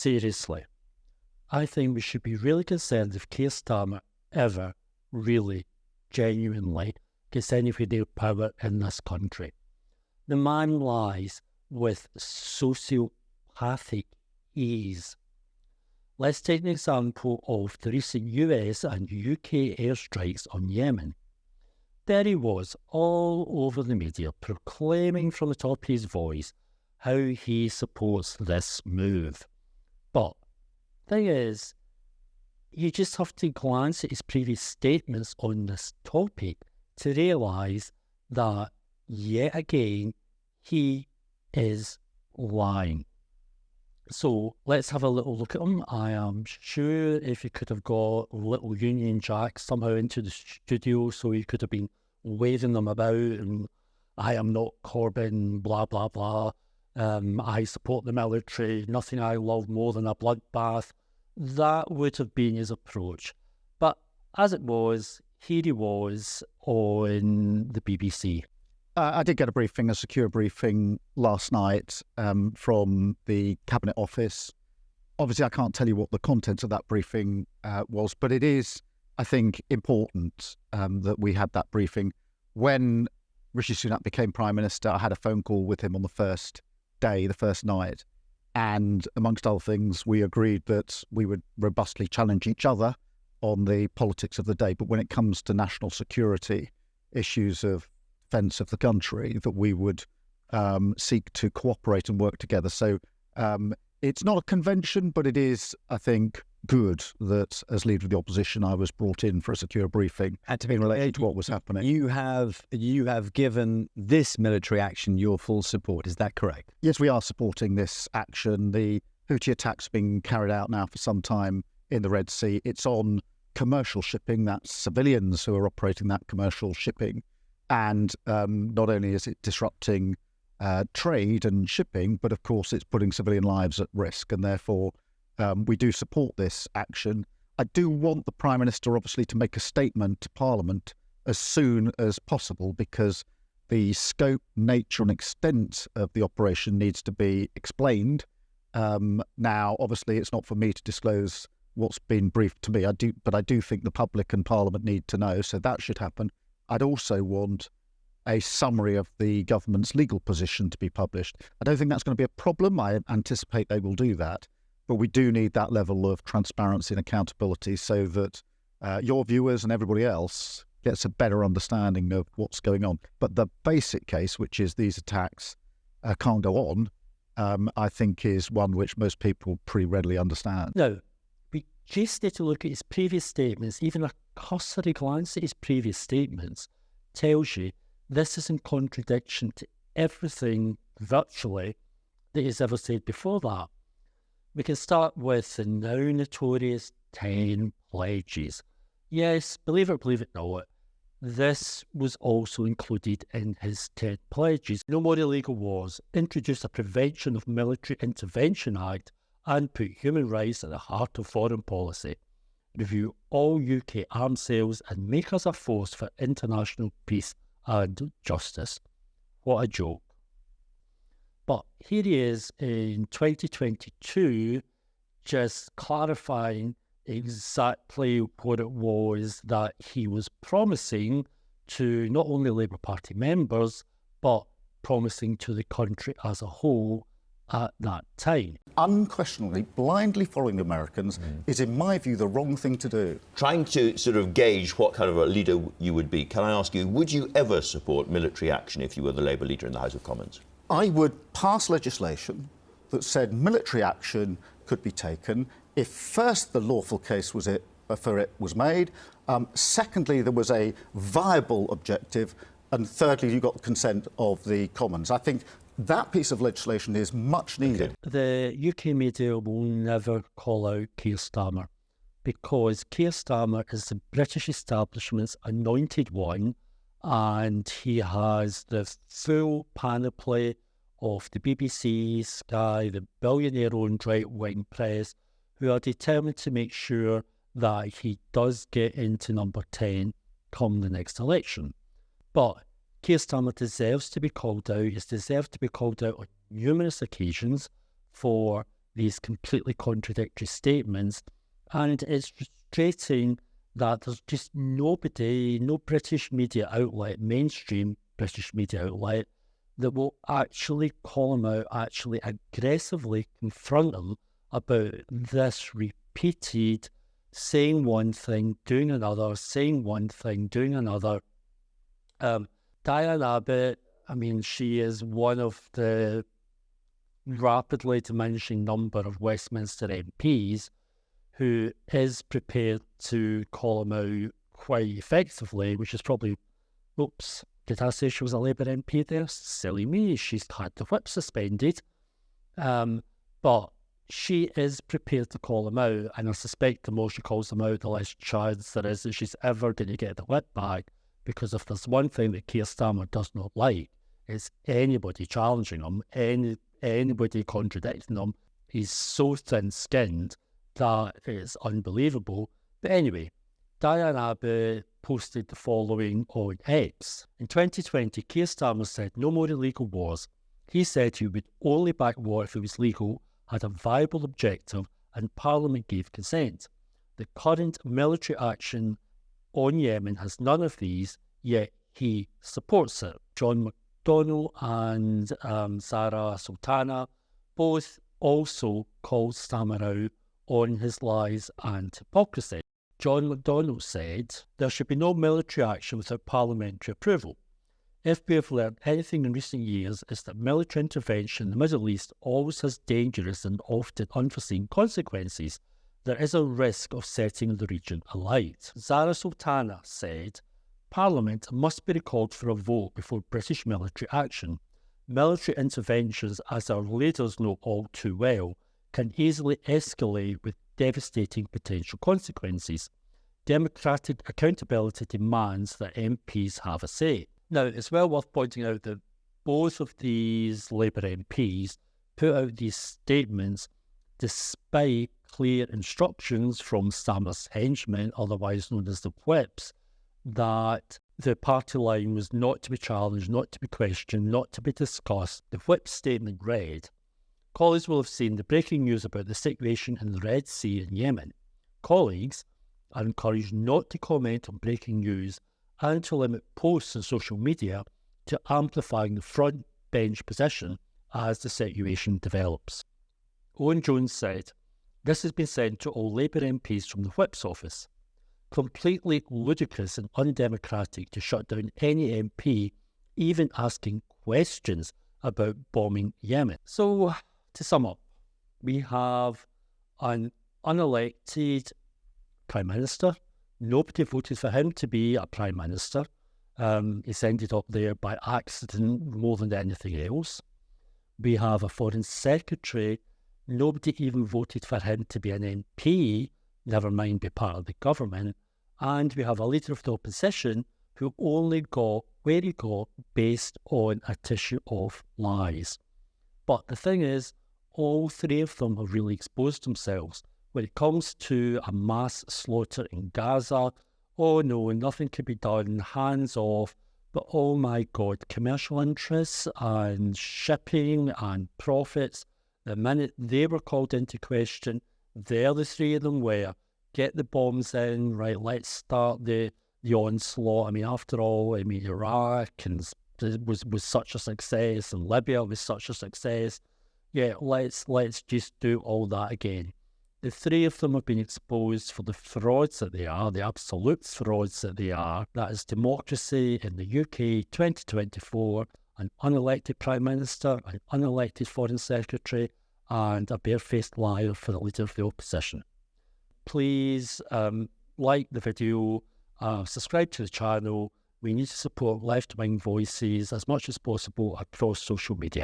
seriously, I think we should be really concerned if Keir Starmer ever really, genuinely gets any real power in this country. The man lies with sociopathic ease. Let's take an example of the recent US and UK airstrikes on Yemen. There he was, all over the media, proclaiming from the top of his voice how he supports this move. But the thing is, you just have to glance at his previous statements on this topic to realise that, yet again, he is lying. So let's have a little look at him. I am sure if you could have got little Union Jack somehow into the studio so he could have been waving them about and I am not Corbyn, blah, blah, blah. I support the military, nothing I love more than a bloodbath. That would have been his approach. But as it was, here he was on the BBC. I did get a secure briefing last night from the Cabinet Office. Obviously, I can't tell you what the contents of that briefing was, but it is, I think, important that we had that briefing. When Rishi Sunak became Prime Minister, I had a phone call with him on the first day, the first night, and amongst other things, we agreed that we would robustly challenge each other on the politics of the day. But when it comes to national security issues of defence of the country, that we would seek to cooperate and work together. So it's not a convention, but it is, I think, good that as leader of the opposition, I was brought in for a secure briefing and to be related to what was happening. You have given this military action your full support. Is that correct? Yes, we are supporting this action. The Houthi attacks being carried out now for some time in the Red Sea. It's on commercial shipping. That's civilians who are operating that commercial shipping. And not only is it disrupting trade and shipping, but of course it's putting civilian lives at risk. And therefore, we do support this action. I do want the Prime Minister, obviously, to make a statement to Parliament as soon as possible, because the scope, nature and extent of the operation needs to be explained. Now, obviously, it's not for me to disclose what's been briefed to me. But I do think the public and Parliament need to know, so that should happen. I'd also want a summary of the government's legal position to be published. I don't think that's going to be a problem. I anticipate they will do that. But we do need that level of transparency and accountability so that your viewers and everybody else gets a better understanding of what's going on. But the basic case, which is these attacks can't go on, I think is one which most people pretty readily understand. Now, we just need to look at his previous statements. Even a cursory glance at his previous statements tells you this is in contradiction to everything virtually that he's ever said before that. We can start with the now notorious 10 pledges. Yes, believe it or believe it not, this was also included in his 10 pledges. No more illegal wars, introduce a Prevention of Military Intervention Act, and put human rights at the heart of foreign policy. Review all UK arms sales and make us a force for international peace and justice. What a joke. But here he is in 2022, just clarifying exactly what it was that he was promising to not only Labour Party members, but promising to the country as a whole at that time. Unquestionably, blindly following the Americans is, in my view, the wrong thing to do. Trying to sort of gauge what kind of a leader you would be, can I ask you, would you ever support military action if you were the Labour leader in the House of Commons? I would pass legislation that said military action could be taken if first the lawful case for it was made, secondly there was a viable objective, and thirdly you got the consent of the Commons. I think that piece of legislation is much needed. The UK media will never call out Keir Starmer because Keir Starmer is the British establishment's anointed one, and he has the full panoply of the BBC, Sky, the billionaire-owned right-wing press, who are determined to make sure that he does get into number 10 come the next election. But Keir Starmer deserves to be called out. He's deserved to be called out on numerous occasions for these completely contradictory statements. And it's frustrating that there's just nobody, no British media outlet, mainstream British media outlet, that will actually call him out, actually aggressively confront him about this repeated saying one thing, doing another, saying one thing, doing another. Diane Abbott, I mean, she is one of the rapidly diminishing number of Westminster MPs who is prepared to call him out quite effectively, which is probably, oops, did I say she was a Labour MP there? Silly me, she's had the whip suspended. But she is prepared to call him out, and I suspect the more she calls him out, the less chance there is that she's ever going to get the whip back, because if there's one thing that Keir Starmer does not like, it's anybody challenging him, anybody contradicting him. He's so thin-skinned that it's unbelievable. But anyway, Diane Abbott posted the following on X. In 2020, Keir Starmer said no more illegal wars. He said he would only back war if it was legal, had a viable objective, and Parliament gave consent. The current military action on Yemen has none of these, yet he supports it. John McDonnell and Zara Sultana both also called Starmer out on his lies and hypocrisy. John McDonnell said there should be no military action without parliamentary approval. If we have learned anything in recent years, it's that military intervention in the Middle East always has dangerous and often unforeseen consequences. There is a risk of setting the region alight. Zara Sultana said, Parliament must be recalled for a vote before British military action. Military interventions, as our leaders know all too well, can easily escalate with devastating potential consequences. Democratic accountability demands that MPs have a say. Now, it's well worth pointing out that both of these Labour MPs put out these statements despite clear instructions from Starmer's henchmen, otherwise known as the whips, that the party line was not to be challenged, not to be questioned, not to be discussed. The whip statement read, colleagues will have seen the breaking news about the situation in the Red Sea in Yemen. Colleagues are encouraged not to comment on breaking news and to limit posts on social media to amplifying the front bench position as the situation develops. Owen Jones said, this has been sent to all Labour MPs from the Whip's office. Completely ludicrous and undemocratic to shut down any MP even asking questions about bombing Yemen. So, to sum up, we have an unelected Prime Minister. Nobody voted for him to be a Prime Minister. He's ended up there by accident more than anything else. We have a Foreign Secretary. Nobody even voted for him to be an MP, never mind be part of the government. And we have a leader of the opposition who only got where he got based on a tissue of lies. But the thing is, all three of them have really exposed themselves. When it comes to a mass slaughter in Gaza, oh no, nothing could be done, hands off. But oh my God, commercial interests and shipping and profits, the minute they were called into question, there the three of them were. Get the bombs in, right, let's start the onslaught. I mean, after all, Iraq was such a success, and Libya was such a success. Yeah, let's just do all that again. The three of them have been exposed for the frauds that they are, the absolute frauds that they are. That is democracy in the UK 2024, an unelected Prime Minister, an unelected Foreign Secretary, and a barefaced liar for the leader of the opposition. Please like the video, subscribe to the channel. We need to support left-wing voices as much as possible across social media.